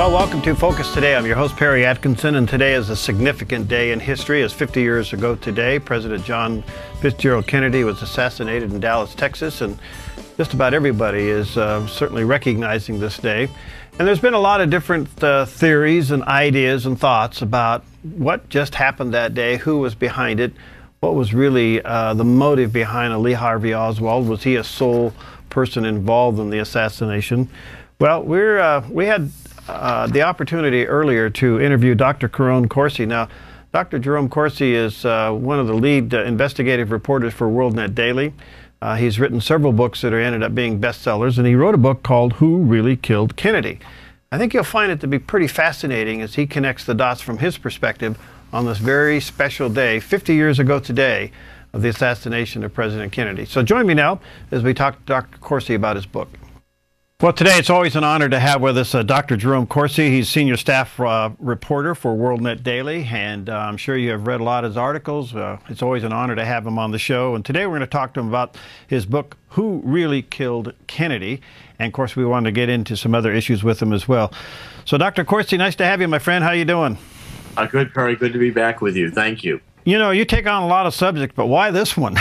Well, welcome to Focus Today. I'm your host, Perry Atkinson, and today is a significant day in history. As 50 years ago today, President John Fitzgerald Kennedy was assassinated in Dallas, Texas, and just about everybody is certainly recognizing this day. And there's been a lot of different theories and ideas and thoughts about what just happened that day, who was behind it, what was really the motive behind Lee Harvey Oswald. Was he a sole person involved in the assassination? Well, we had the opportunity earlier to interview Dr. Jerome Corsi. Now, Dr. Jerome Corsi is one of the lead investigative reporters for WorldNet Daily. He's written several books that ended up being bestsellers, and he wrote a book called Who Really Killed Kennedy? I think you'll find it to be pretty fascinating as he connects the dots from his perspective on this very special day, 50 years ago today, of the assassination of President Kennedy. So join me now as we talk to Dr. Corsi about his book. Well, today it's always an honor to have with us Dr. Jerome Corsi. He's senior staff reporter for WorldNet Daily, and I'm sure you have read a lot of his articles. It's always an honor to have him on the show. And today we're going to talk to him about his book, Who Really Killed Kennedy? And, of course, we wanted to get into some other issues with him as well. So, Dr. Corsi, nice to have you, my friend. How you doing? Good, Perry. Good to be back with you. Thank you. You know, you take on a lot of subjects, but why this one?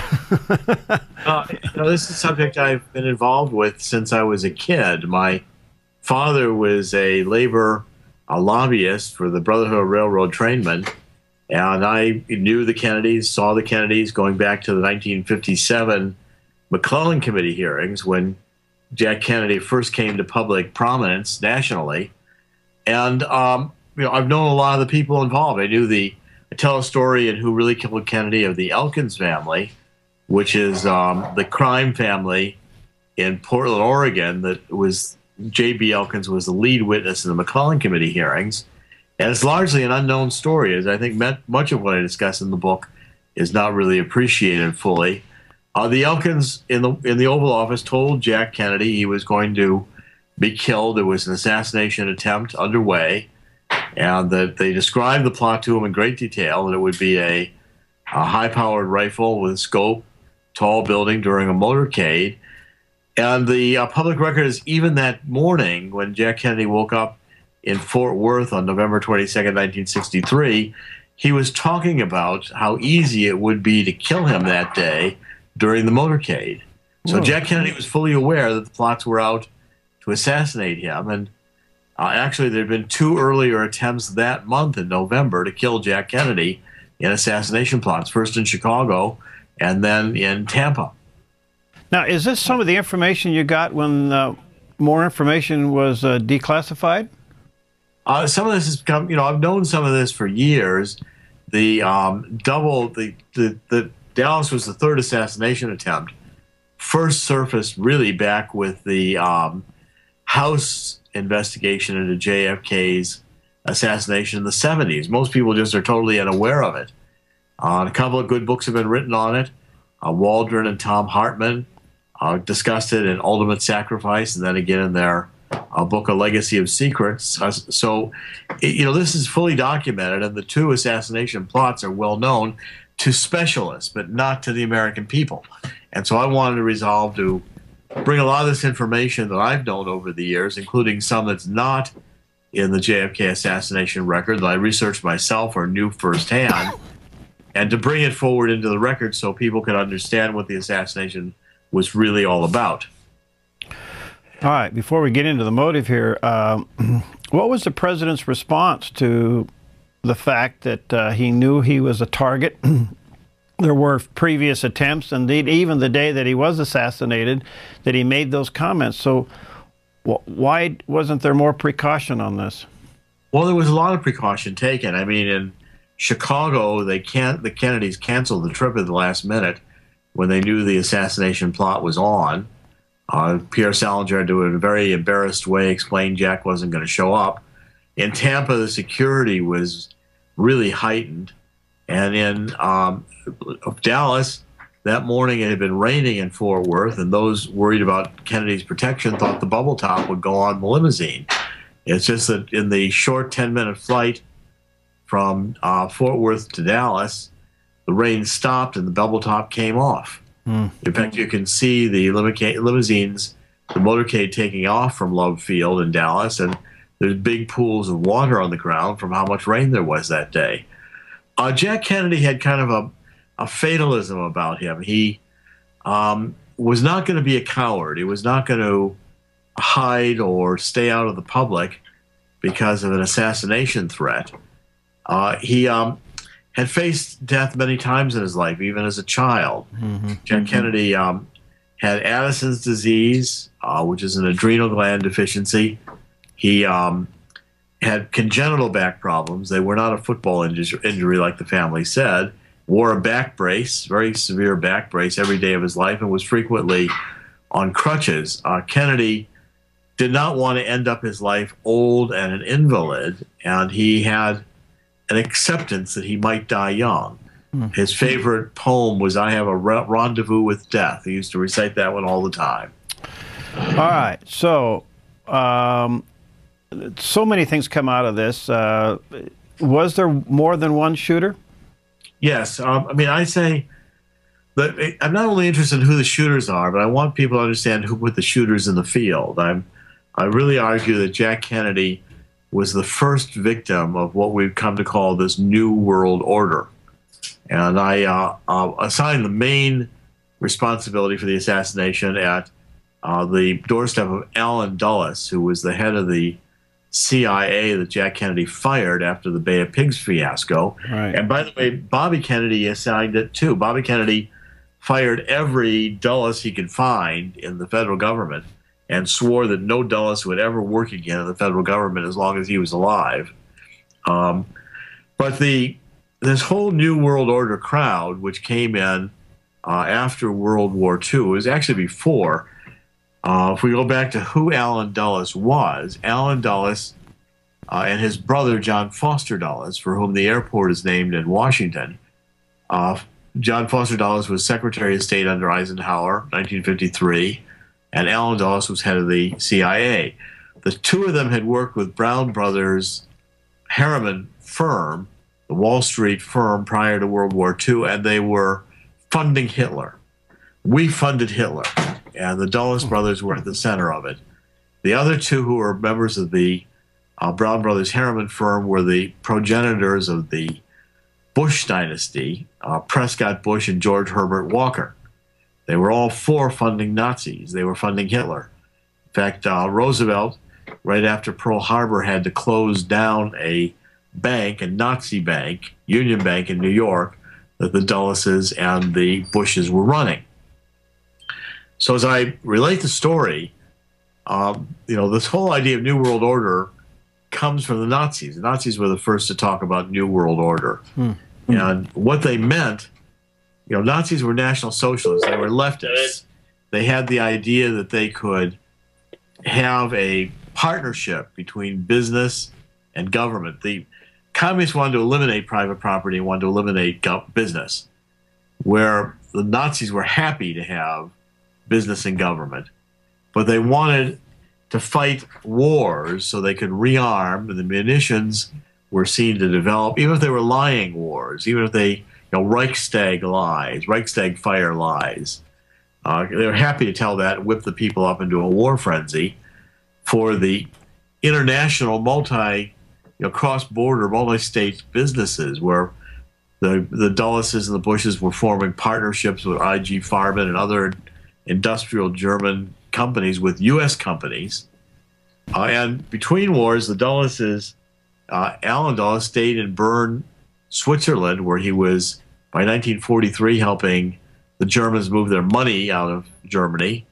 This is a subject I've been involved with since I was a kid. My father was a labor lobbyist for the Brotherhood of Railroad Trainmen, and I knew the Kennedys, saw the Kennedys going back to the 1957 McClellan Committee hearings when Jack Kennedy first came to public prominence nationally. And I've known a lot of the people involved. I tell a story in Who Really Killed Kennedy of the Elkins family, which is the crime family in Portland, Oregon, that was J.B. Elkins was the lead witness in the McClellan Committee hearings. And it's largely an unknown story, as I think much of what I discuss in the book is not really appreciated fully. The Elkins in the Oval Office told Jack Kennedy he was going to be killed. There was an assassination attempt underway, and that they described the plot to him in great detail, that it would be a high-powered rifle with a scope, tall building during a motorcade. And the public record is even that morning when Jack Kennedy woke up in Fort Worth on November 22nd, 1963, he was talking about how easy it would be to kill him that day during the motorcade. So Jack Kennedy was fully aware that the plots were out to assassinate him. And actually, there had been two earlier attempts that month in November to kill Jack Kennedy in assassination plots, first in Chicago and then in Tampa. Now, is this some of the information you got when more information was declassified? Some of this has come, I've known some of this for years. The Dallas was the third assassination attempt, first surfaced really back with the House investigation into JFK's assassination in the 70s. Most people just are totally unaware of it. A couple of good books have been written on it. Waldron and Tom Hartman discussed it in Ultimate Sacrifice, and then again in their book, A Legacy of Secrets. This is fully documented, and the two assassination plots are well known to specialists, but not to the American people. And so I wanted to resolve to bring a lot of this information that I've known over the years, including some that's not in the JFK assassination record that I researched myself or knew firsthand, and to bring it forward into the record so people could understand what the assassination was really all about. All right, before we get into the motive here, what was the president's response to the fact that he knew he was a target? There were previous attempts, indeed, even the day that he was assassinated, that he made those comments. So why wasn't there more precaution on this? Well, there was a lot of precaution taken. I mean, in Chicago, the Kennedys canceled the trip at the last minute when they knew the assassination plot was on. Pierre Salinger had to, in a very embarrassed way, explain Jack wasn't going to show up. In Tampa, the security was really heightened. And in Dallas, that morning it had been raining in Fort Worth, and those worried about Kennedy's protection thought the bubble top would go on the limousine. It's just that in the short 10-minute flight from Fort Worth to Dallas, the rain stopped and the bubble top came off. In fact, you can see the limousines, the motorcade taking off from Love Field in Dallas, and There's big pools of water on the ground from how much rain there was that day. Jack Kennedy had kind of a fatalism about him. He was not going to be a coward. He was not going to hide or stay out of the public because of an assassination threat. He had faced death many times in his life, even as a child. Jack Kennedy had Addison's disease, which is an adrenal gland deficiency. He had congenital back problems. They were not a football injury like the family said. Wore a back brace, very severe back brace, every day of his life, and was frequently on crutches. Kennedy did not want to end up his life old and an invalid, and he had an acceptance that he might die young. His favorite poem was "I Have a Rendezvous with Death." He used to recite that one all the time. All right, so so many things come out of this. Was there more than one shooter? Yes. I mean, I say that I'm not only interested in who the shooters are, but I want people to understand who put the shooters in the field. I really argue that Jack Kennedy was the first victim of what we've come to call this New World Order. And I assign the main responsibility for the assassination at the doorstep of Allen Dulles, who was the head of the CIA that Jack Kennedy fired after the Bay of Pigs fiasco. Right. And by the way, Bobby Kennedy assigned it too. Bobby Kennedy fired every Dulles he could find in the federal government and swore that no Dulles would ever work again in the federal government as long as he was alive. But this whole New World Order crowd, which came in after World War II, was actually before. If we go back to who Allen Dulles was, Allen Dulles and his brother John Foster Dulles, for whom the airport is named in Washington. John Foster Dulles was Secretary of State under Eisenhower, 1953, and Allen Dulles was head of the CIA. The two of them had worked with Brown Brothers Harriman firm, the Wall Street firm, prior to World War II, and they were funding Hitler. We funded Hitler, and the Dulles brothers were at the center of it. The other two who were members of the Brown Brothers Harriman firm were the progenitors of the Bush dynasty, Prescott Bush and George Herbert Walker. They were all for funding Nazis. They were funding Hitler. In fact, Roosevelt, right after Pearl Harbor, had to close down a bank, a Nazi bank, Union Bank in New York, that the Dulleses and the Bushes were running. So as I relate the story, this whole idea of New World Order comes from the Nazis. The Nazis were the first to talk about New World Order. And what they meant, Nazis were National Socialists. They were leftists. They had the idea that they could have a partnership between business and government. The communists wanted to eliminate private property and wanted to eliminate business, where the Nazis were happy to have business and government, but they wanted to fight wars so they could rearm, and the munitions were seen to develop, even if they were lying wars, even if they, Reichstag lies, Reichstag fire lies. They were happy to tell that and whip the people up into a war frenzy for the international cross-border, multi-state businesses where the Dulleses and the Bushes were forming partnerships with IG Farben and other industrial German companies with U.S. companies. And between wars, the Dulleses, Allen Dulles stayed in Bern, Switzerland, where he was, by 1943, helping the Germans move their money out of Germany.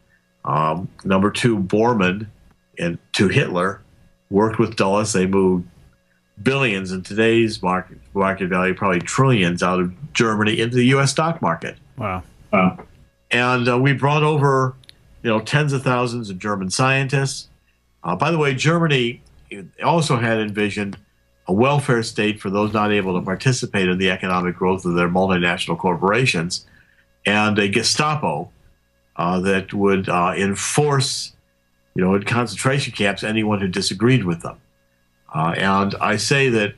Number two, Bormann, to Hitler, worked with Dulles. They moved billions in today's market value, probably trillions, out of Germany into the U.S. stock market. Wow. And we brought over, tens of thousands of German scientists. By the way, Germany also had envisioned a welfare state for those not able to participate in the economic growth of their multinational corporations, and a Gestapo that would enforce, in concentration camps, anyone who disagreed with them. And I say that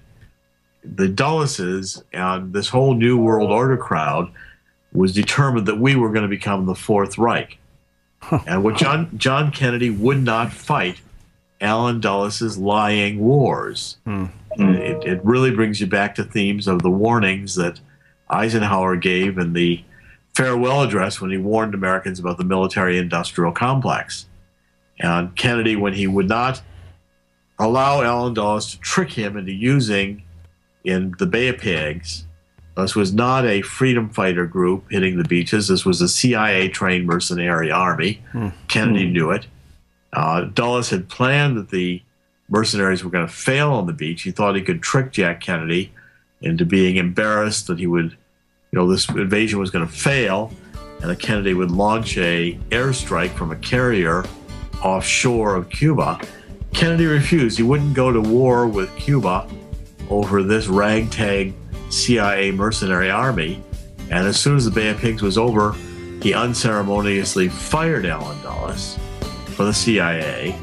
the Dulleses and this whole New World Order crowd was determined that we were going to become the Fourth Reich. And what John Kennedy would not fight Allen Dulles' Lying Wars. It really brings you back to themes of the warnings that Eisenhower gave in the farewell address when he warned Americans about the military-industrial complex. And Kennedy, when he would not allow Allen Dulles to trick him into using in the Bay of Pigs, this was not a freedom fighter group hitting the beaches. This was a CIA-trained mercenary army. Kennedy knew it. Dulles had planned that the mercenaries were going to fail on the beach. He thought he could trick Jack Kennedy into being embarrassed that he would, this invasion was going to fail, and that Kennedy would launch a airstrike from a carrier offshore of Cuba. Kennedy refused. He wouldn't go to war with Cuba over this ragtag CIA mercenary army. And as soon as the Bay of Pigs was over, he unceremoniously fired Allen Dulles from the CIA,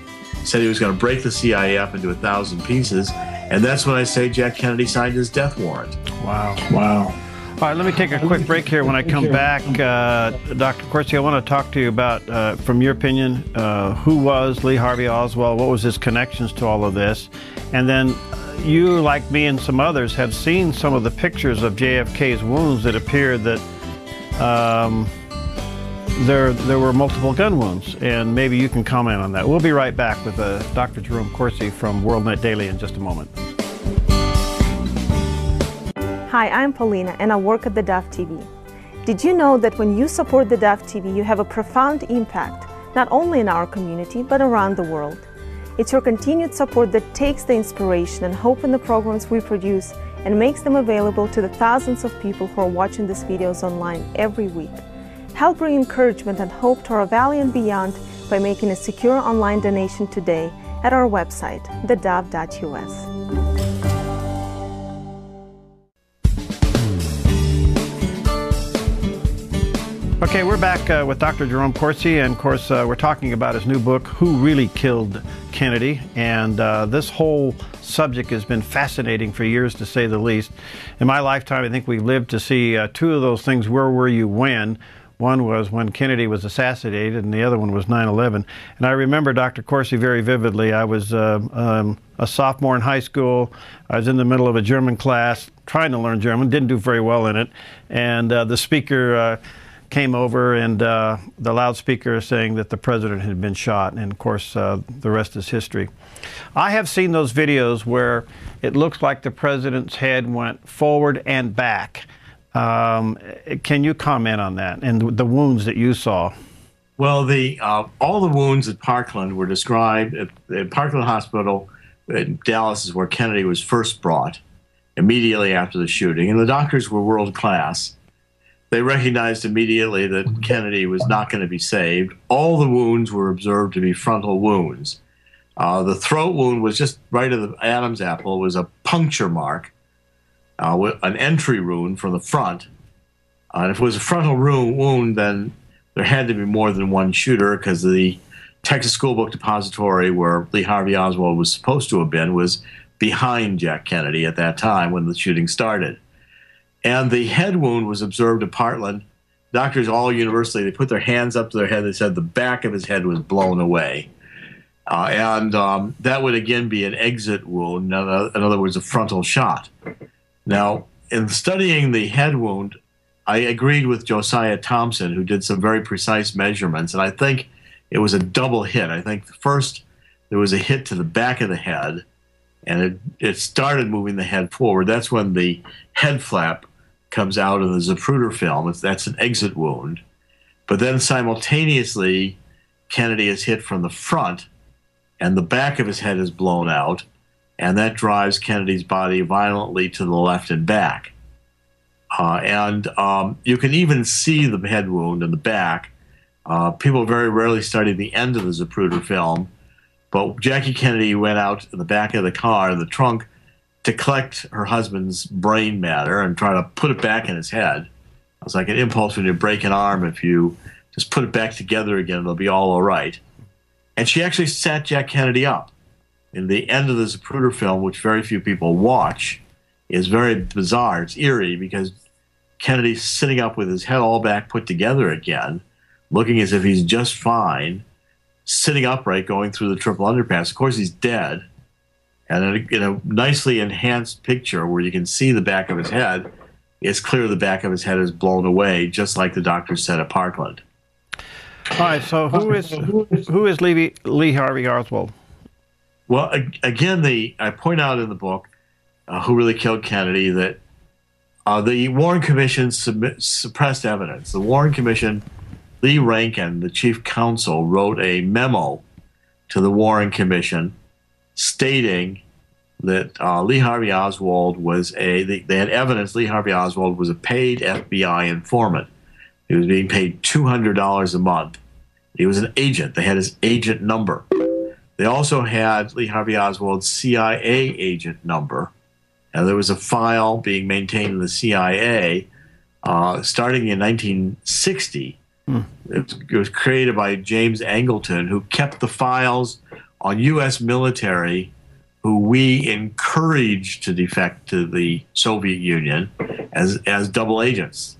said he was going to break the CIA up into 1,000 pieces. And that's when I say Jack Kennedy signed his death warrant. Wow. Wow. All right, let me take a quick break here. When I come back, Dr. Corsi, I want to talk to you about, from your opinion, who was Lee Harvey Oswald? What was his connections to all of this? And then you, like me and some others, have seen some of the pictures of JFK's wounds that appeared that there were multiple gun wounds, and maybe you can comment on that. We'll be right back with Dr. Jerome Corsi from WorldNet Daily in just a moment. Hi, I'm Paulina, and I work at theDove TV. Did you know that when you support theDove TV, you have a profound impact, not only in our community, but around the world? It's your continued support that takes the inspiration and hope in the programs we produce and makes them available to the thousands of people who are watching these videos online every week. Help bring encouragement and hope to our valley and beyond by making a secure online donation today at our website, thedove.us. Okay, we're back with Dr. Jerome Corsi, and of course we're talking about his new book, Who Really Killed Kennedy? And this whole subject has been fascinating for years, to say the least. In my lifetime, I think we've lived to see two of those things, where were you when? One was when Kennedy was assassinated, and the other one was 9/11. And I remember Dr. Corsi very vividly. I was a sophomore in high school. I was in the middle of a German class, trying to learn German, didn't do very well in it. And the speaker came over, and the loudspeaker saying that the president had been shot, and of course the rest is history. I have seen those videos where it looks like the president's head went forward and back. Can you comment on that and the wounds that you saw? Well, all the wounds at Parkland were described at Parkland Hospital in Dallas, is where Kennedy was first brought immediately after the shooting, and the doctors were world class. They recognized immediately that Kennedy was not going to be saved. All the wounds were observed to be frontal wounds. The throat wound was just right of the Adam's apple. It was a puncture mark, an entry wound from the front. And if it was a frontal wound, then there had to be more than one shooter, because the Texas School Book Depository, where Lee Harvey Oswald was supposed to have been, was behind Jack Kennedy at that time when the shooting started. And the head wound was observed at Parkland. Doctors all universally, they put their hands up to their head. They said the back of his head was blown away. That would again be an exit wound, in other words, a frontal shot. Now, in studying the head wound, I agreed with Josiah Thompson, who did some very precise measurements, and I think it was a double hit. I think first there was a hit to the back of the head, and it started moving the head forward. That's when the head flap comes out of the Zapruder film. That's an exit wound. But then simultaneously, Kennedy is hit from the front, and the back of his head is blown out, and that drives Kennedy's body violently to the left and back. You can even see the head wound in the back. People very rarely study the end of the Zapruder film, but Jackie Kennedy went out in the back of the car, in the trunk, to collect her husband's brain matter and try to put it back in his head. It was like an impulse when you break an arm. If you just put it back together again, it'll be all right. And she actually sat Jack Kennedy up. In the end of the Zapruder film, which very few people watch, is very bizarre. It's eerie, because Kennedy's sitting up with his head all back put together again, looking as if he's just fine. sitting upright going through the triple underpass. Of course, he's dead. And in a nicely enhanced picture where you can see the back of his head, it's clear the back of his head is blown away, just like the doctor said at Parkland. All right, so who is Lee Harvey Oswald? Well, again, I point out in the book, Who Really Killed Kennedy, that the Warren Commission suppressed evidence. The Warren Commission, Lee Rankin, the chief counsel, wrote a memo to the Warren Commission stating that Lee Harvey Oswald was they had evidence Lee Harvey Oswald was a paid FBI informant. He was being paid $200 a month. He was an agent. They had his agent number. They also had Lee Harvey Oswald's CIA agent number. And there was a file being maintained in the CIA starting in 1960. It was created by James Angleton, who kept the files on U.S. military who we encouraged to defect to the Soviet Union as double agents.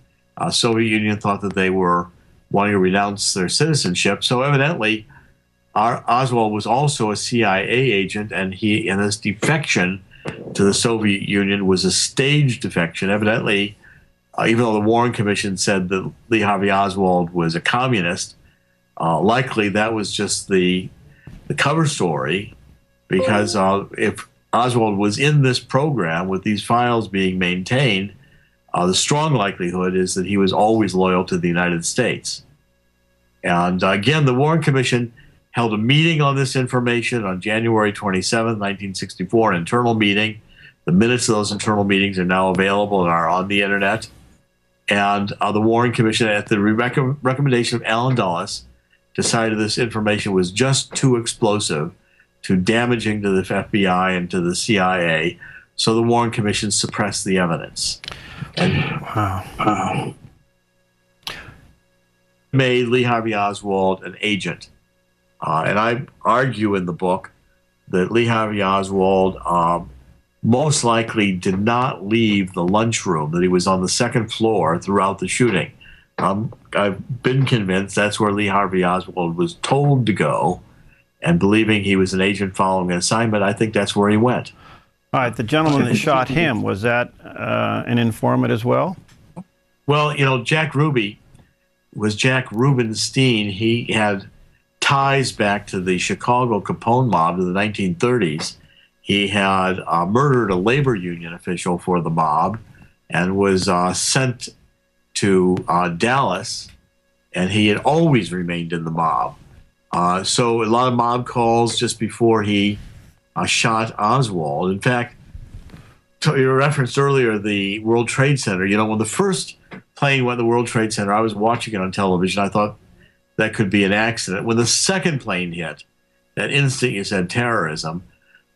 Soviet Union thought that they were wanting to renounce their citizenship. So evidently, Oswald was also a CIA agent, and this defection to the Soviet Union was a staged defection. Evidently, even though the Warren Commission said that Lee Harvey Oswald was a communist, likely that was just the cover story, because if Oswald was in this program with these files being maintained, the strong likelihood is that he was always loyal to the United States. And again, the Warren Commission held a meeting on this information on January 27, 1964, an internal meeting. The minutes of those internal meetings are now available and are on the internet. And the Warren Commission, at the recommendation of Allen Dulles, decided this information was just too explosive, too damaging to the FBI and to the CIA. So the Warren Commission suppressed the evidence. And made Lee Harvey Oswald an agent. And I argue in the book that Lee Harvey Oswald most likely did not leave the lunchroom, that he was on the second floor throughout the shooting. I've been convinced that's where Lee Harvey Oswald was told to go, and believing he was an agent following an assignment, I think that's where he went. All right, the gentleman that shot him, was that an informant as well? Well, you know, Jack Ruby was Jack Rubenstein. He had ties back to the Chicago Capone mob of the 1930s. He had murdered a labor union official for the mob and was sent to Dallas, and he had always remained in the mob. So a lot of mob calls just before he shot Oswald. In fact, you referenced earlier the World Trade Center. You know, when the first plane went to the World Trade Center, I was watching it on television. I thought that could be an accident. When the second plane hit, that instant you said terrorism.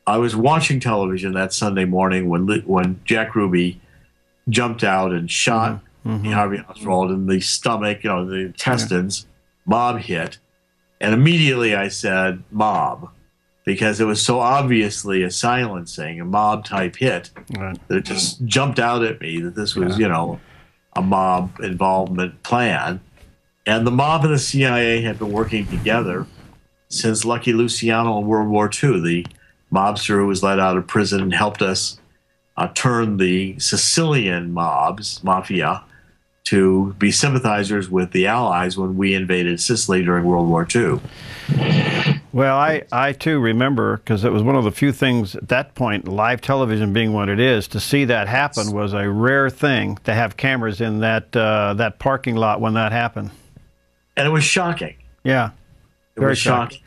I was watching television that Sunday morning when Jack Ruby jumped out and shot Harvey Oswald in the stomach, you know, the intestines. Mob hit. And immediately I said mob, because it was so obviously a silencing, a mob-type hit, that it just jumped out at me that this was, you know, a mob involvement plan. And the mob and the CIA had been working together since Lucky Luciano in World War II, the mobster who was let out of prison and helped us turn the Sicilian mafia, to be sympathizers with the Allies when we invaded Sicily during World War II. Well, I too remember, because it was one of the few things at that point, live television being what it is, to see that happen was a rare thing, to have cameras in that that parking lot when that happened. And it was shocking. Yeah, very shocking.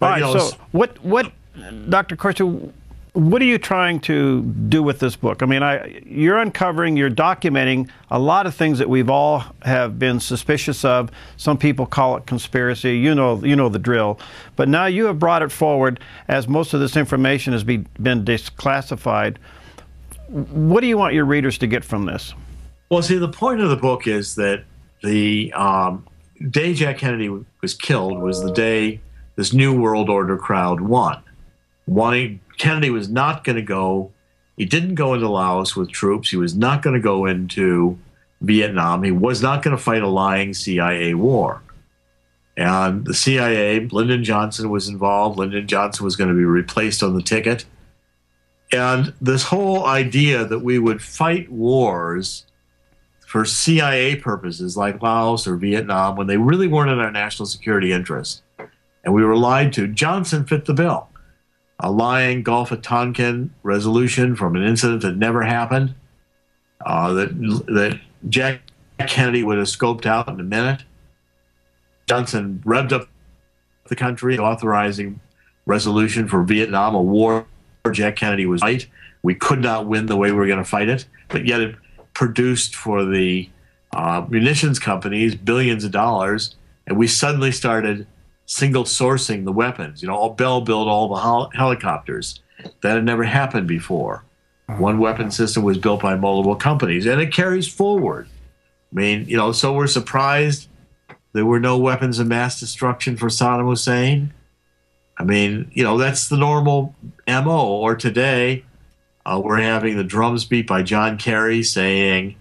All right, so what, Dr. Corsi, what are you trying to do with this book? I mean, you're uncovering, you're documenting a lot of things that we've all have been suspicious of. Some people call it conspiracy. You know the drill. But now you have brought it forward as most of this information has been declassified. What do you want your readers to get from this? Well, see, the point of the book is that the day Jack Kennedy was killed was the day this New World Order crowd won. Kennedy was not going to go, he didn't go into Laos with troops, he was not going to go into Vietnam, he was not going to fight a lying CIA war. And the CIA, Lyndon Johnson was involved. Lyndon Johnson was going to be replaced on the ticket. And this whole idea that we would fight wars for CIA purposes like Laos or Vietnam when they really weren't in our national security interest, and we were lied to, Johnson fit the bill. A lying Gulf of Tonkin resolution from an incident that never happened, that Jack Kennedy would have scoped out in a minute. Johnson revved up the country, authorizing resolution for Vietnam, a war Jack Kennedy was right. We could not win the way we were going to fight it, but yet it produced for the munitions companies billions of dollars, and we suddenly started single sourcing the weapons. You know, Bell built all the helicopters. That had never happened before. One weapon system was built by multiple companies, and it carries forward. I mean, you know, so we're surprised there were no weapons of mass destruction for Saddam Hussein. I mean, you know, that's the normal MO. Or today, we're having the drums beat by John Kerry saying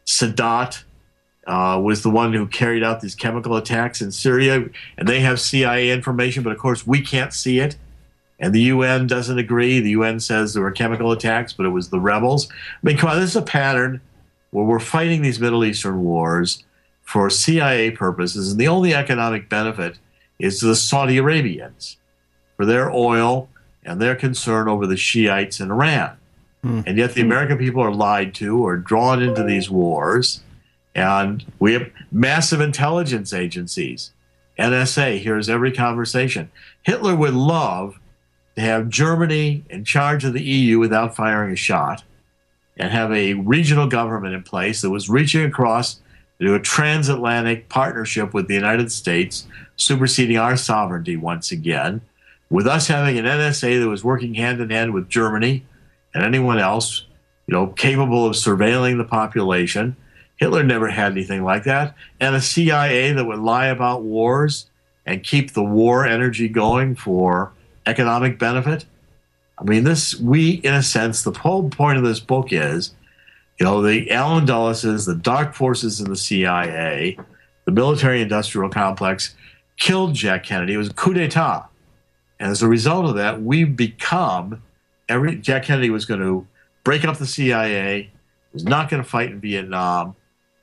Sadat was the one who carried out these chemical attacks in Syria, and they have CIA information, but of course we can't see it. And the UN doesn't agree. The UN says there were chemical attacks, but it was the rebels. I mean, come on, this is a pattern where we're fighting these Middle Eastern wars for CIA purposes, and the only economic benefit is to the Saudi Arabians for their oil and their concern over the Shiites in Iran. And yet the American people are lied to or drawn into these wars. And we have massive intelligence agencies. NSA hears every conversation. Hitler would love to have Germany in charge of the EU without firing a shot, and have a regional government in place that was reaching across to do a transatlantic partnership with the United States, superseding our sovereignty once again, with us having an NSA that was working hand in hand with Germany and anyone else, you know, capable of surveilling the population. Hitler never had anything like that. And a CIA that would lie about wars and keep the war energy going for economic benefit. I mean, in a sense, the whole point of this book is, you know, the Allen Dulleses, the dark forces in the CIA, the military-industrial complex killed Jack Kennedy. It was a coup d'etat. And as a result of that, we've become, Jack Kennedy was going to break up the CIA, was not going to fight in Vietnam.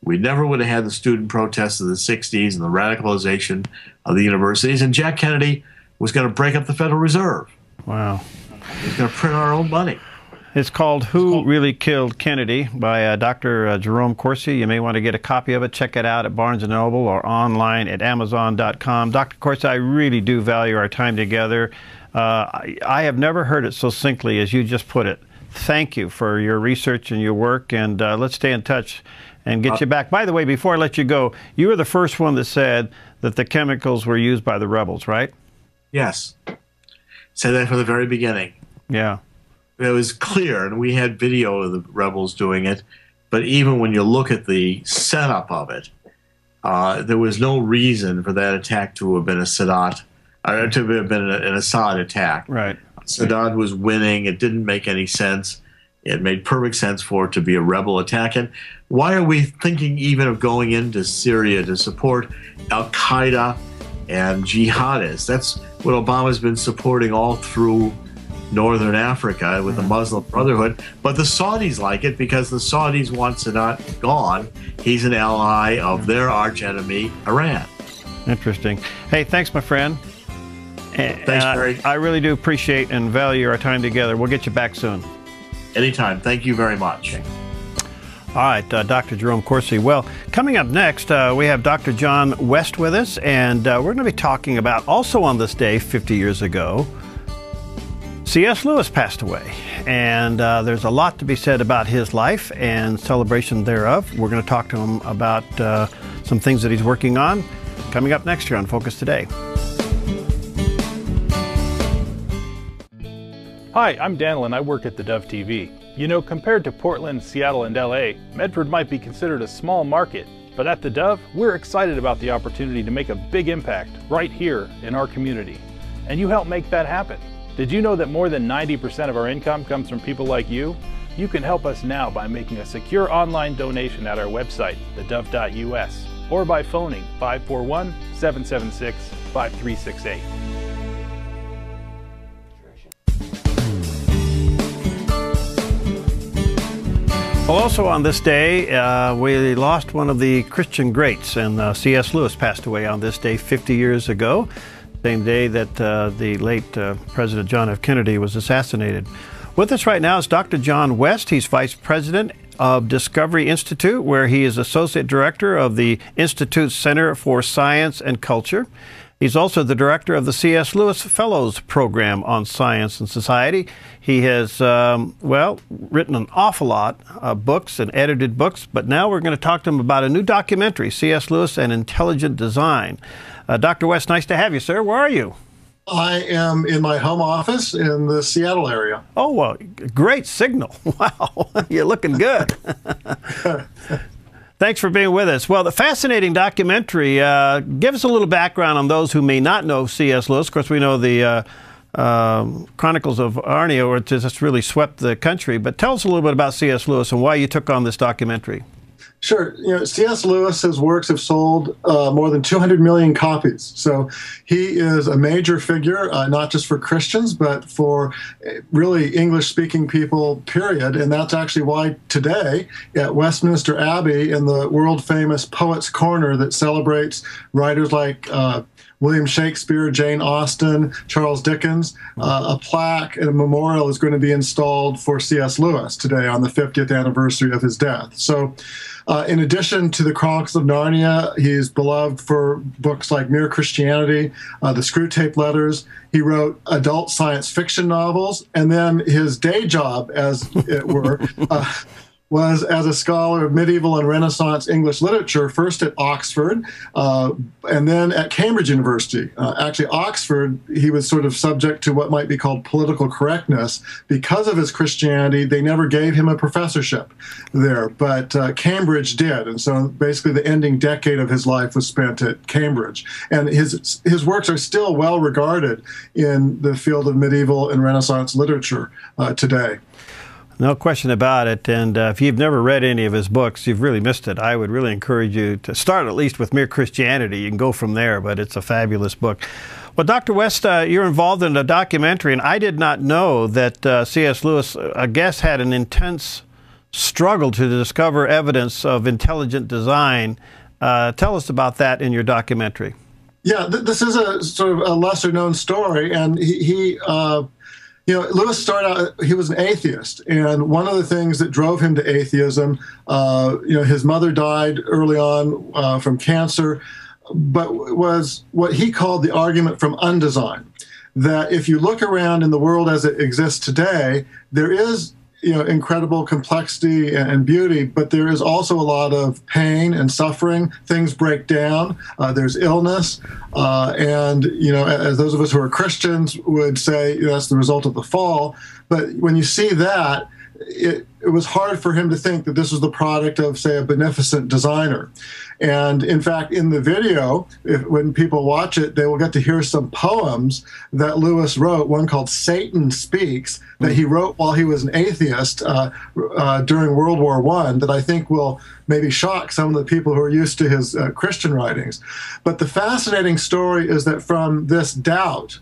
We never would have had the student protests of the 60s and the radicalization of the universities. And Jack Kennedy was going to break up the Federal Reserve. Wow. He was going to print our own money. It's called Who Really Killed Kennedy by Dr. Jerome Corsi. You may want to get a copy of it. Check it out at Barnes & Noble or online at Amazon.com. Dr. Corsi, I really do value our time together. I have never heard it so succinctly as you just put it. Thank you for your research and your work, and let's stay in touch and get you back. By the way, before I let you go, you were the first one that said that the chemicals were used by the rebels, right? Yes. Said that from the very beginning. Yeah. It was clear, and we had video of the rebels doing it, but even when you look at the setup of it, there was no reason for that attack to have been a Sadat, to have been an Assad attack. Right. Sadat was winning. It didn't make any sense. It made perfect sense for it to be a rebel attack. And why are we thinking even of going into Syria to support Al-Qaeda and jihadists? That's what Obama's been supporting all through Northern Africa with the Muslim Brotherhood. But the Saudis like it because the Saudis want Sadat gone. He's an ally of their archenemy, Iran. Interesting. Hey, thanks, my friend. Thanks, Barry. I really do appreciate and value our time together. We'll get you back soon. Anytime. Thank you very much. Okay. All right, Dr. Jerome Corsi. Well, coming up next, we have Dr. John West with us, and we're going to be talking about, also on this day 50 years ago, C.S. Lewis passed away, and there's a lot to be said about his life and celebration thereof. We're going to talk to him about some things that he's working on. Coming up next here on Focus Today. Hi, I'm Daniel and I work at theDove TV. You know, compared to Portland, Seattle, and LA, Medford might be considered a small market, but at theDove, we're excited about the opportunity to make a big impact right here in our community. And you help make that happen. Did you know that more than 90% of our income comes from people like you? You can help us now by making a secure online donation at our website, thedove.us, or by phoning 541-6 776-5368. Well, also on this day, we lost one of the Christian greats, and C.S. Lewis passed away on this day 50 years ago, same day that the late President John F. Kennedy was assassinated. With us right now is Dr. John West. He's Vice President of Discovery Institute, where he is Associate Director of the Institute's Center for Science and Culture. He's also the director of the C.S. Lewis Fellows Program on Science and Society. He has, written an awful lot of books and edited books, but now we're going to talk to him about a new documentary, C.S. Lewis and Intelligent Design. Dr. West, nice to have you, sir. Where are you? I am in my home office in the Seattle area. Oh, well, great signal. Wow, you're looking good. Thanks for being with us. Well, the fascinating documentary, give us a little background on those who may not know C.S. Lewis. Of course, we know the Chronicles of Narnia, which just really swept the country. But tell us a little bit about C.S. Lewis and why you took on this documentary. Sure. C.S. Lewis's works have sold more than 200 million copies. So he is a major figure, not just for Christians, but for really English-speaking people, period. And that's actually why today at Westminster Abbey, in the world-famous Poets' Corner that celebrates writers like William Shakespeare, Jane Austen, Charles Dickens, a plaque and a memorial is going to be installed for C.S. Lewis today on the 50th anniversary of his death. So in addition to the Chronicles of Narnia, he's beloved for books like Mere Christianity, the Screwtape Letters. He wrote adult science fiction novels, and then his day job, as it were, was as a scholar of medieval and Renaissance English literature, first at Oxford and then at Cambridge University. Actually, Oxford, he was sort of subject to what might be called political correctness. Because of his Christianity, they never gave him a professorship there, but Cambridge did. And so basically the ending decade of his life was spent at Cambridge. And his works are still well regarded in the field of medieval and Renaissance literature today. No question about it. And if you've never read any of his books, you've really missed it. I would really encourage you to start at least with Mere Christianity. You can go from there, but it's a fabulous book. Well, Dr. West, you're involved in a documentary, and I did not know that C.S. Lewis, I guess, had an intense struggle to discover evidence of intelligent design. Tell us about that in your documentary. Yeah, this is a sort of a lesser-known story, and Lewis started out, he was an atheist, and one of the things that drove him to atheism, his mother died early on from cancer, but was what he called the argument from undesign, that if you look around in the world as it exists today, there is incredible complexity and beauty, but there is also a lot of pain and suffering. Things break down. There's illness. And, as those of us who are Christians would say, that's the result of the fall. But when you see that, it was hard for him to think that this was the product of, say, a beneficent designer. And in fact, in the video, when people watch it, they will get to hear some poems that Lewis wrote, one called Satan Speaks, that he wrote while he was an atheist during World War I, that I think will maybe shock some of the people who are used to his Christian writings. But the fascinating story is that from this doubt,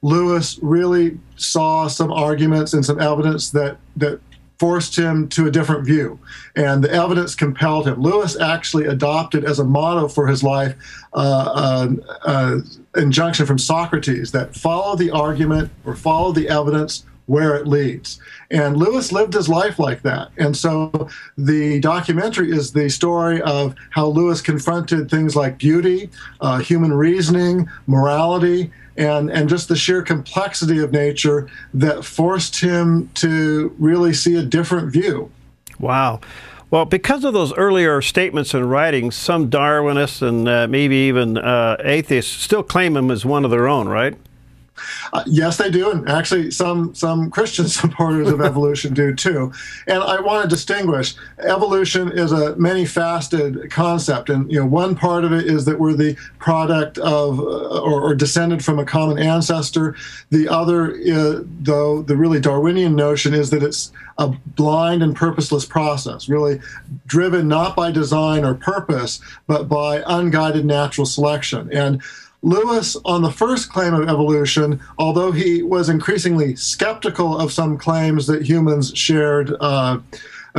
Lewis really saw some arguments and some evidence that forced him to a different view, and the evidence compelled him. Lewis actually adopted as a motto for his life an injunction from Socrates that follow the argument or follow the evidence where it leads. And Lewis lived his life like that. And so the documentary is the story of how Lewis confronted things like beauty, human reasoning, morality, and just the sheer complexity of nature that forced him to really see a different view. Wow. Well, because of those earlier statements and writings, some Darwinists and maybe even atheists still claim him as one of their own, right? Yes, they do, and actually some Christian supporters of evolution do too. And I want to distinguish: evolution is a many-faceted concept, and one part of it is that we're the product of or descended from a common ancestor. The other, though, the really Darwinian notion is that it's a blind and purposeless process, really driven not by design or purpose, but by unguided natural selection. And Lewis, on the first claim of evolution, although he was increasingly skeptical of some claims that humans shared a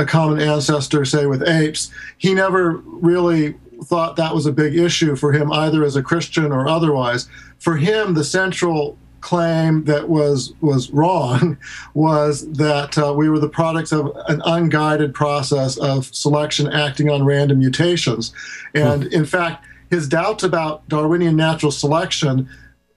common ancestor, say, with apes, he never really thought that was a big issue for him, either as a Christian or otherwise. For him, the central claim that was wrong was that we were the products of an unguided process of selection acting on random mutations. And in fact, his doubts about Darwinian natural selection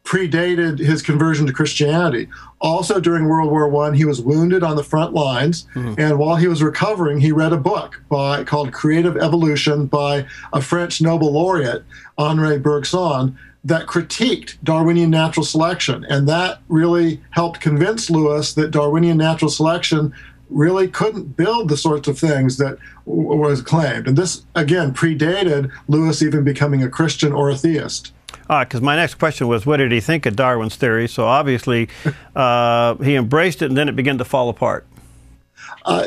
predated his conversion to Christianity. Also, during World War I, he was wounded on the front lines, and while he was recovering, he read a book called Creative Evolution by a French Nobel laureate, Henri Bergson, that critiqued Darwinian natural selection, and that really helped convince Lewis that Darwinian natural selection really couldn't build the sorts of things that was claimed. And this, again, predated Lewis even becoming a Christian or a theist. Because my next question was, what did he think of Darwin's theory? So obviously he embraced it, and then it began to fall apart.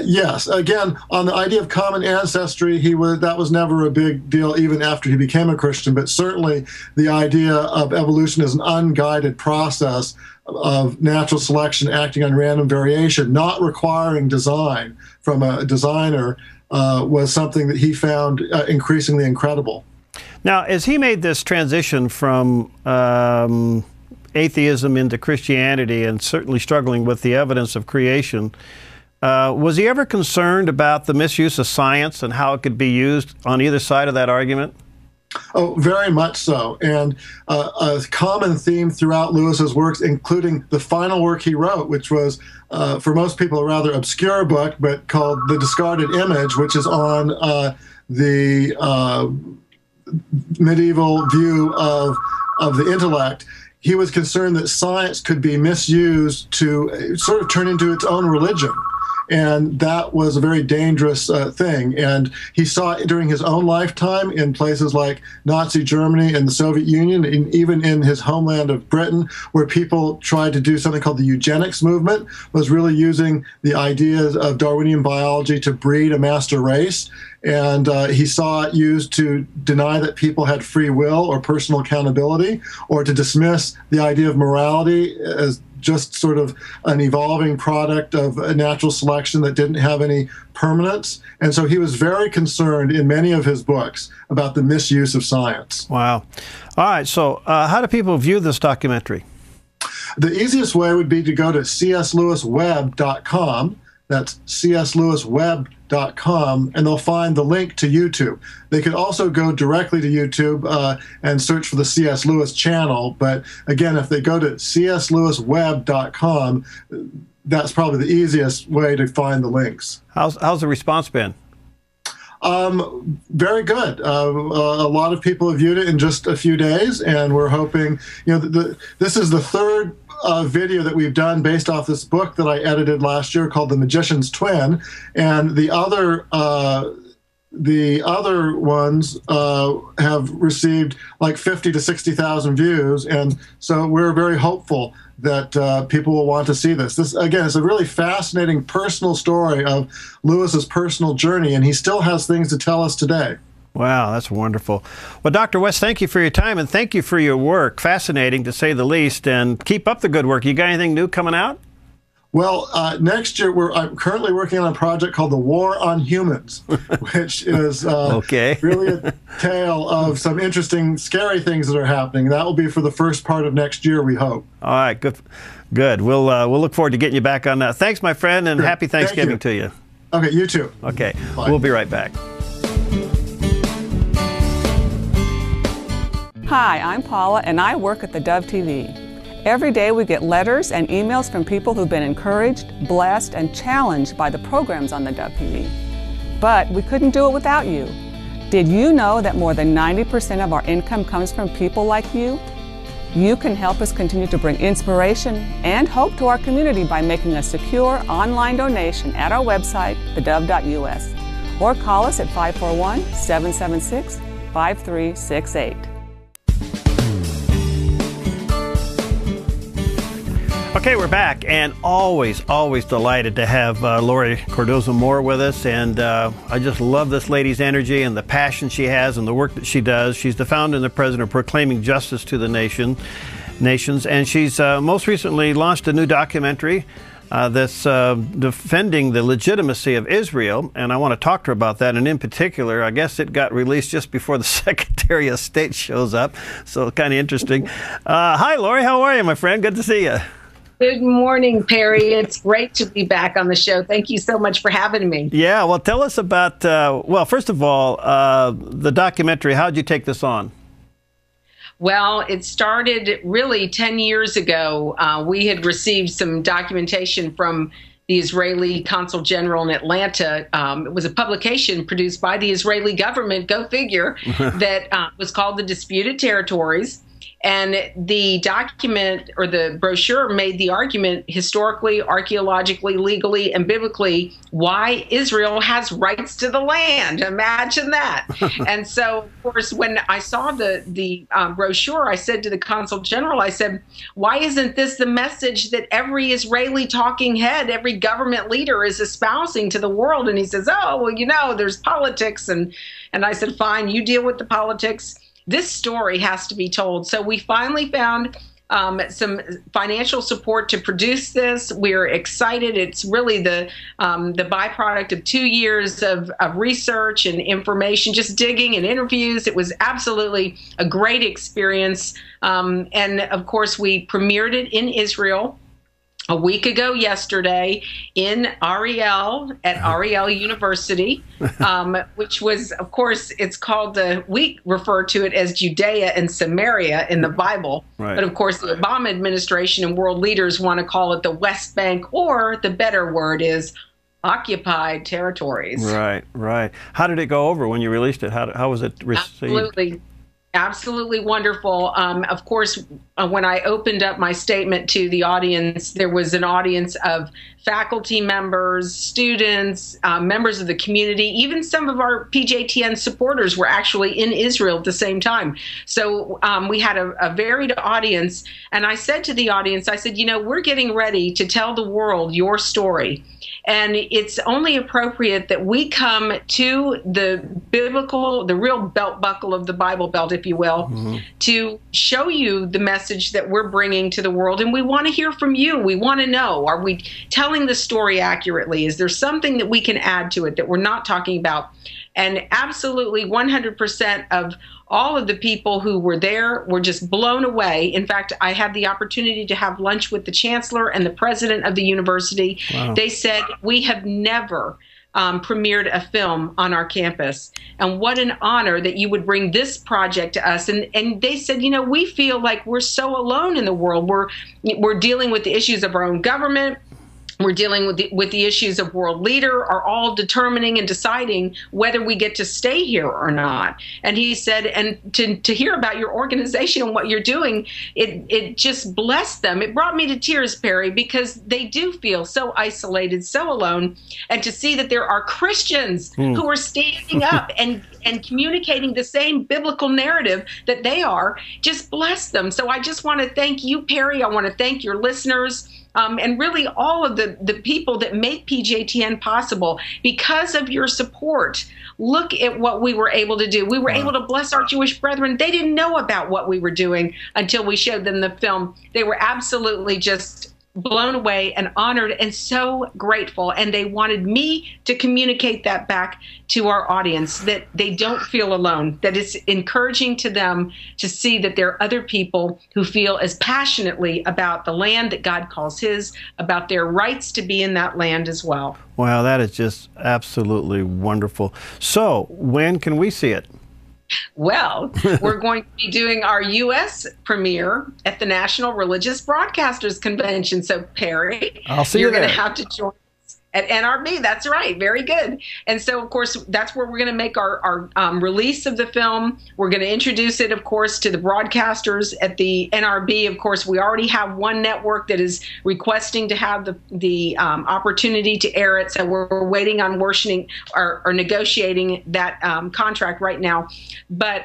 Yes. Again, on the idea of common ancestry, that was never a big deal even after he became a Christian, but certainly the idea of evolution as an unguided process of natural selection acting on random variation, not requiring design from a designer, was something that he found increasingly incredible. Now, as he made this transition from atheism into Christianity, and certainly struggling with the evidence of creation, was he ever concerned about the misuse of science and how it could be used on either side of that argument? Oh, very much so. And a common theme throughout Lewis's works, including the final work he wrote, which was, for most people, a rather obscure book, but called The Discarded Image, which is on the medieval view of the intellect. He was concerned that science could be misused to sort of turn into its own religion. And that was a very dangerous thing. And he saw it during his own lifetime in places like Nazi Germany and the Soviet Union, and even in his homeland of Britain, where people tried to do something called the eugenics movement, was really using the ideas of Darwinian biology to breed a master race. And he saw it used to deny that people had free will or personal accountability, or to dismiss the idea of morality as just sort of an evolving product of a natural selection that didn't have any permanence. And so he was very concerned in many of his books about the misuse of science. Wow. All right, so how do people view this documentary? The easiest way would be to go to cslewisweb.com. That's cslewisweb.com, and they'll find the link to YouTube. They could also go directly to YouTube and search for the C.S. Lewis channel. But again, if they go to cslewisweb.com, that's probably the easiest way to find the links. How's the response been? Very good. A lot of people have viewed it in just a few days, and we're hoping, this is the third video that we've done based off this book that I edited last year called The Magician's Twin, and the other ones have received like 50 to 60,000 views, and so we're very hopeful that people will want to see this. This, again, is a really fascinating personal story of Lewis's personal journey, and he still has things to tell us today. Wow, that's wonderful. Well, Dr. West, thank you for your time, and thank you for your work. Fascinating, to say the least, and keep up the good work. You got anything new coming out? Well, next year, I'm currently working on a project called The War on Humans, which is really a tale of some interesting, scary things that are happening. That will be for the first part of next year, we hope. All right, good. We'll look forward to getting you back on that. Thanks, my friend, and happy Thanksgiving to you. Okay, you too. Okay, bye. We'll be right back. Hi, I'm Paula, and I work at theDove TV. Every day we get letters and emails from people who've been encouraged, blessed, and challenged by the programs on theDove TV. But we couldn't do it without you. Did you know that more than 90% of our income comes from people like you? You can help us continue to bring inspiration and hope to our community by making a secure online donation at our website, thedove.us, or call us at 541-776-5368. Okay, we're back, and always delighted to have Laurie Cardoza-Moore with us, and I just love this lady's energy and the passion she has and the work that she does. She's the founder and the president of Proclaiming Justice to the Nations, and she's most recently launched a new documentary that's defending the legitimacy of Israel, and I want to talk to her about that. And in particular, I guess it got released just before the Secretary of State shows up, so kind of interesting. Hi, Laurie. How are you, my friend? Good to see you. Good morning, Perry. It's great to be back on the show. Thank you so much for having me. Yeah, well, tell us about, well, first of all, the documentary. How did you take this on? Well, it started really 10 years ago. We had received some documentation from the Israeli Consul General in Atlanta. It was a publication produced by the Israeli government, go figure, that was called The Disputed Territories. And the document, or the brochure, made the argument historically, archaeologically, legally, and biblically why Israel has rights to the land. Imagine that. And so, of course, when I saw the brochure, I said to the Consul General, I said, why isn't this the message that every Israeli talking head, every government leader is espousing to the world? And he says, oh, well, you know, there's politics. And I said, fine, you deal with the politics. This story has to be told. So we finally found some financial support to produce this. We're excited. It's really the byproduct of 2 years of research and information, just digging and interviews. It was absolutely a great experience. And of course, we premiered it in Israel a week ago yesterday in Ariel at Ariel University, which was, of course, it's called, we refer to it as Judea and Samaria in the Bible. Right. But of course, the Obama administration and world leaders want to call it the West Bank, or the better word is occupied territories. Right, right. How did it go over when you released it? How was it received? Absolutely wonderful. Of course, when I opened up my statement to the audience, there was an audience of faculty members, students, members of the community. Even some of our PJTN supporters were actually in Israel at the same time. So we had a varied audience. And I said to the audience, I said, you know, we're getting ready to tell the world your story. And it's only appropriate that we come to the biblical, the real belt buckle of the Bible Belt, if you will, to show you the message that we're bringing to the world. And we want to hear from you. We want to know, are we telling the story accurately? Is there something that we can add to it that we're not talking about? And absolutely 100% of all of the people who were there were just blown away. In fact, I had the opportunity to have lunch with the chancellor and the president of the university. Wow. They said, we have never premiered a film on our campus. And what an honor that you would bring this project to us. And they said, you know, we feel like we're so alone in the world. We're dealing with the issues of our own government. We're dealing with the issues of world leader, are all determining and deciding whether we get to stay here or not. And he said, and to hear about your organization and what you're doing, it just blessed them. It brought me to tears, Perry, because they do feel so isolated, so alone. And to see that there are Christians who are standing up and communicating the same biblical narrative that they are, just bless them. So I just want to thank you, Perry. I want to thank your listeners. And really all of the people that make PJTN possible. Because of your support, look at what we were able to do. We were able to bless our Jewish brethren. They didn't know about what we were doing until we showed them the film. They were absolutely just blown away and honored and so grateful. And they wanted me to communicate that back to our audience, that they don't feel alone, that it's encouraging to them to see that there are other people who feel as passionately about the land that God calls his, about their rights to be in that land as well. Wow, that is just absolutely wonderful. So when can we see it? Well, we're going to be doing our U.S. premiere at the National Religious Broadcasters Convention. So, Perry, I'll see you there. You're going to have to join us. At NRB, that's right. Very good. And so, of course, that's where we're going to make our release of the film. We're going to introduce it, of course, to the broadcasters at the NRB. Of course, we already have one network that is requesting to have the opportunity to air it. So we're waiting on or negotiating that contract right now. But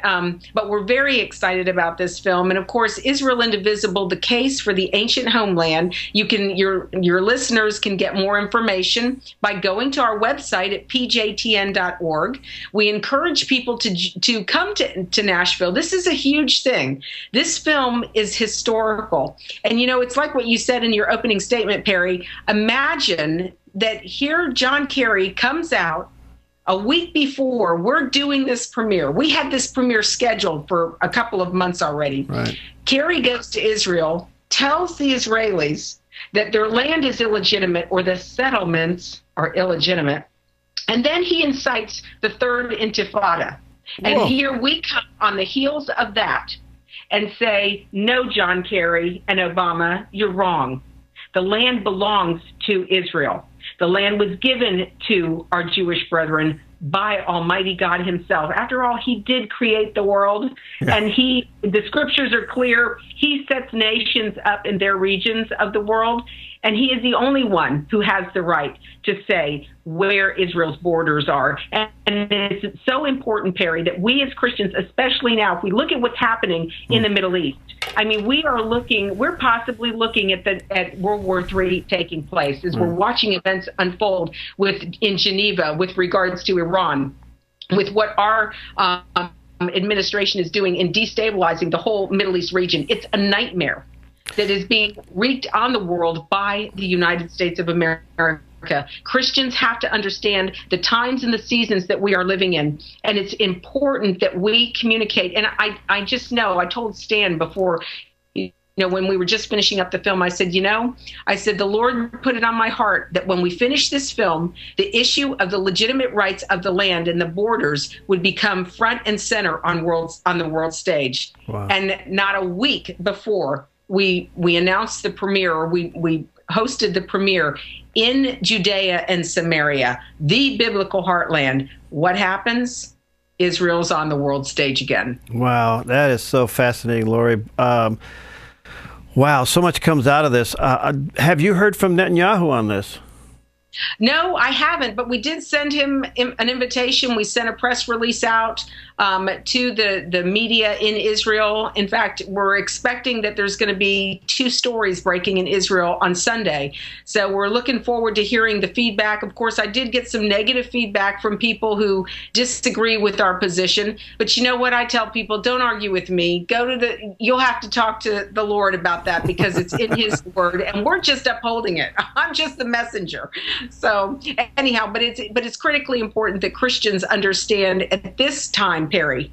we're very excited about this film. And of course, Israel Indivisible, the case for the ancient homeland. Your listeners can get more information by going to our website at pjtn.org. We encourage people to come to Nashville. This is a huge thing. This film is historical. And, you know, it's like what you said in your opening statement, Perry. Imagine that here John Kerry comes out a week before we're doing this premiere. We had this premiere scheduled for a couple of months already. Right. Kerry goes to Israel, tells the Israelis that their land is illegitimate or the settlements are illegitimate. And then he incites the third intifada. And here we come on the heels of that and say, no, John Kerry and Obama, you're wrong. The land belongs to Israel. The land was given to our Jewish brethren by Almighty God himself. After all, he did create the world, and the scriptures are clear. He sets nations up in their regions of the world, and he is the only one who has the right to say where Israel's borders are. And it's so important, Perry, that we as Christians, especially now, if we look at what's happening in the Middle East, I mean, we're possibly looking at World War III taking place as we're watching events unfold in Geneva with regards to Iran, with what our administration is doing in destabilizing the whole Middle East region. It's a nightmare that is being wreaked on the world by the United States of America. Christians have to understand the times and the seasons that we are living in, and it's important that we communicate. And I just know, I told Stan before, you know, when we were just finishing up the film, I said, the Lord put it on my heart that when we finish this film, the issue of the legitimate rights of the land and the borders would become front and center on the world stage. Wow. And not a week before we announced the premiere, or we hosted the premiere in Judea and Samaria, the biblical heartland. What happens? Israel's on the world stage again. Wow, that is so fascinating, Laurie. Wow, so much comes out of this. Have you heard from Netanyahu on this? No, I haven't, but we did send him an invitation. We sent a press release out to the media in Israel. In fact, we're expecting that there's going to be 2 stories breaking in Israel on Sunday. So we're looking forward to hearing the feedback. Of course, I did get some negative feedback from people who disagree with our position. But you know what I tell people? Don't argue with me. You'll have to talk to the Lord about that, because it's in his word, and we're just upholding it. I'm just the messenger. So anyhow, but it's critically important that Christians understand at this time, Perry,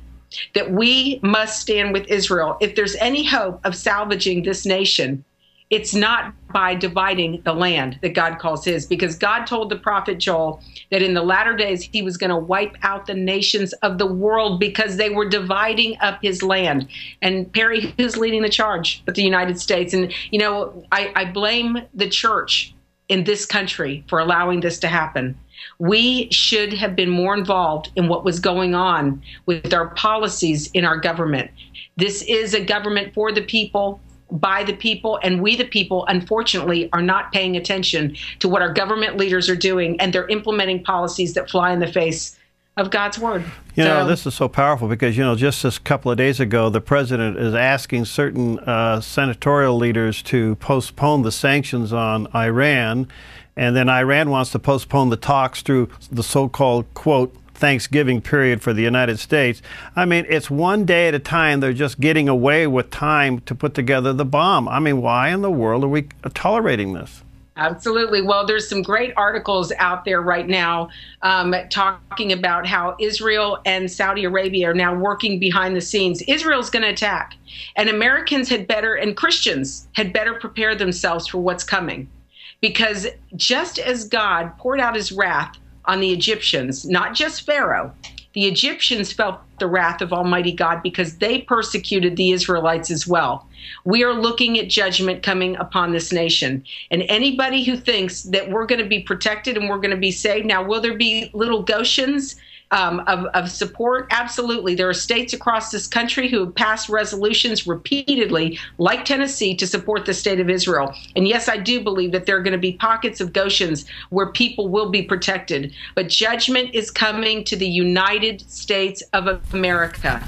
that we must stand with Israel. If there's any hope of salvaging this nation, it's not by dividing the land that God calls his, because God told the prophet Joel that in the latter days he was going to wipe out the nations of the world because they were dividing up his land. And Perry, who's leading the charge? But the United States. And, I blame the church in this country for allowing this to happen. We should have been more involved in what was going on with our policies in our government. This is a government for the people, by the people, and we the people, unfortunately, are not paying attention to what our government leaders are doing, and they're implementing policies that fly in the face of God's word. This is so powerful because, just this couple of days ago, the president is asking certain senatorial leaders to postpone the sanctions on Iran, and then Iran wants to postpone the talks through the so-called, quote, Thanksgiving period for the United States. I mean, it's one day at a time. They're just getting away with time to put together the bomb. I mean, why in the world are we tolerating this? Absolutely. Well, there's some great articles out there right now talking about how Israel and Saudi Arabia are now working behind the scenes. Israel's going to attack, and Americans and Christians had better prepare themselves for what's coming, because just as God poured out his wrath on the Egyptians, not just Pharaoh, the Egyptians felt the wrath of Almighty God because they persecuted the Israelites as well. We are looking at judgment coming upon this nation. And anybody who thinks that we're going to be protected and we're going to be saved, now, will there be little Goshens of support? Absolutely. There are states across this country who have passed resolutions repeatedly, like Tennessee, to support the state of Israel. And yes, I do believe that there are going to be pockets of Goshens where people will be protected. But judgment is coming to the United States of America,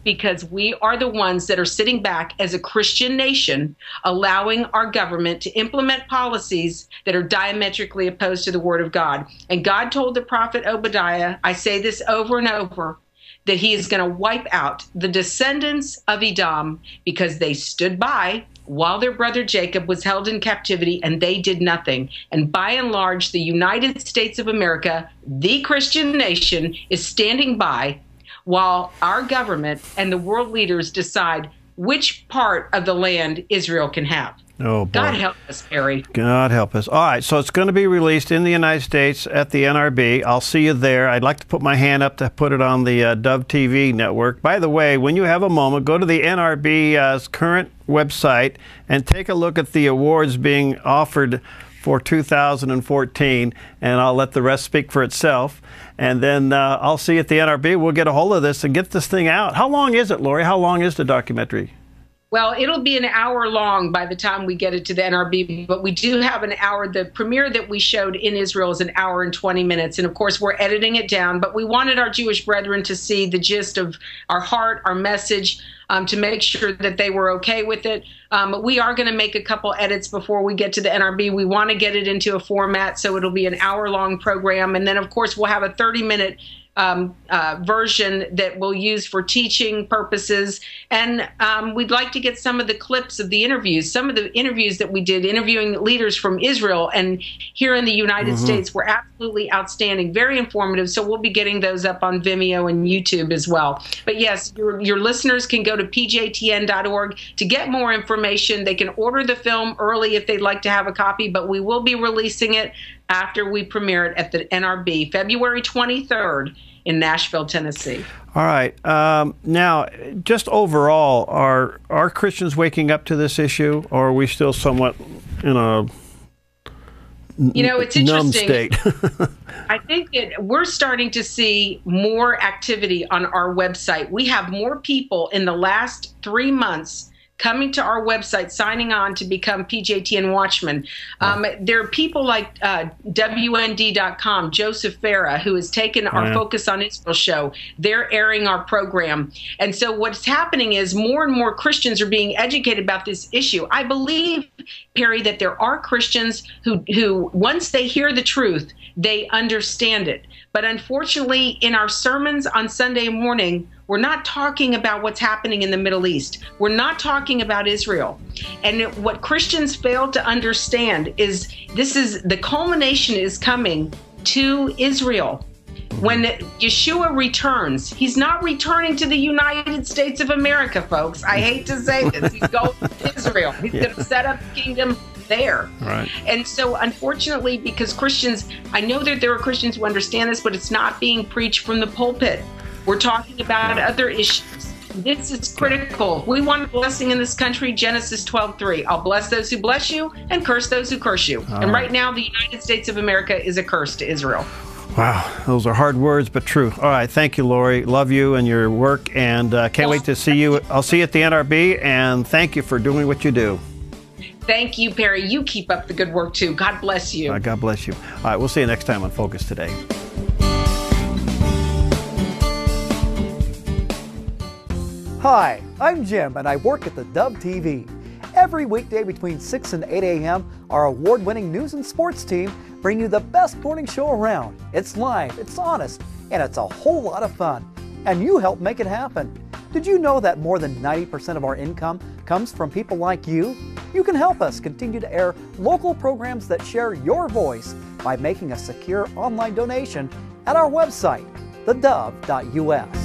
because we are the ones that are sitting back as a Christian nation, allowing our government to implement policies that are diametrically opposed to the Word of God. And God told the prophet Obadiah, I say this over and over, that he is going to wipe out the descendants of Edom because they stood by while their brother Jacob was held in captivity and they did nothing. And by and large, the United States of America, the Christian nation, is standing by while our government and the world leaders decide which part of the land Israel can have. Oh, boy. God help us, Perry. God help us. All right, so it's going to be released in the United States at the NRB. I'll see you there. I'd like to put my hand up to put it on the Dove TV network. By the way, when you have a moment, go to the NRB's current website and take a look at the awards being offered for 2014, and I'll let the rest speak for itself. And then I'll see you at the NRB. We'll get a hold of this and get this thing out. How long is it, Laurie? How long is the documentary? Well, it'll be an hour long by the time we get it to the NRB, but we do have an hour. The premiere that we showed in Israel is an hour and 20 minutes. And of course, we're editing it down, but we wanted our Jewish brethren to see the gist of our heart, our message, to make sure that they were okay with it. We are going to make a couple edits before we get to the NRB. We want to get it into a format, so it'll be an hour-long program. And then, of course, we'll have a 30-minute version that we'll use for teaching purposes. And we'd like to get some of the clips of the interviews. Some of the interviews that we did interviewing leaders from Israel and here in the United States were absolutely outstanding, very informative. So we'll be getting those up on Vimeo and YouTube as well. But yes, your listeners can go to pjtn.org to get more information. They can order the film early if they'd like to have a copy, but we will be releasing it after we premiere it at the NRB, February 23rd in Nashville, Tennessee. All right. Now, just overall, are Christians waking up to this issue, or are we still somewhat in a it's numb interesting. state? I think that we're starting to see more activity on our website. We have more people in the last 3 months coming to our website, signing on to become PJTN Watchmen. There are people like WND.com, Joseph Farah, who has taken our Focus on Israel show. They're airing our program. And so what's happening is more and more Christians are being educated about this issue. I believe, Perry, that there are Christians who once they hear the truth, they understand it. But unfortunately, in our sermons on Sunday morning, we're not talking about what's happening in the Middle East. We're not talking about Israel. And what Christians fail to understand is the culmination is coming to Israel. When Yeshua returns, he's not returning to the United States of America, folks. I hate to say this. He's going to Israel. He's going to set up the kingdom there. Right. And so, unfortunately, because Christians, I know that there are Christians who understand this, but it's not being preached from the pulpit. We're talking about other issues. This is critical. We want a blessing in this country. Genesis 12:3. I'll bless those who bless you and curse those who curse you. And right now, the United States of America is a curse to Israel. Wow, those are hard words, but true. All right, thank you, Laurie. Love you and your work, and can't wait to see you. I'll see you at the NRB, and thank you for doing what you do. Thank you, Perry. You keep up the good work, too. God bless you. God bless you. All right, we'll see you next time on Focus Today. Hi, I'm Jim, and I work at the Dove TV. Every weekday between 6 and 8 a.m., our award-winning news and sports team bring you the best morning show around. It's live, it's honest, and it's a whole lot of fun. And you help make it happen. Did you know that more than 90% of our income comes from people like you? You can help us continue to air local programs that share your voice by making a secure online donation at our website, thedove.us.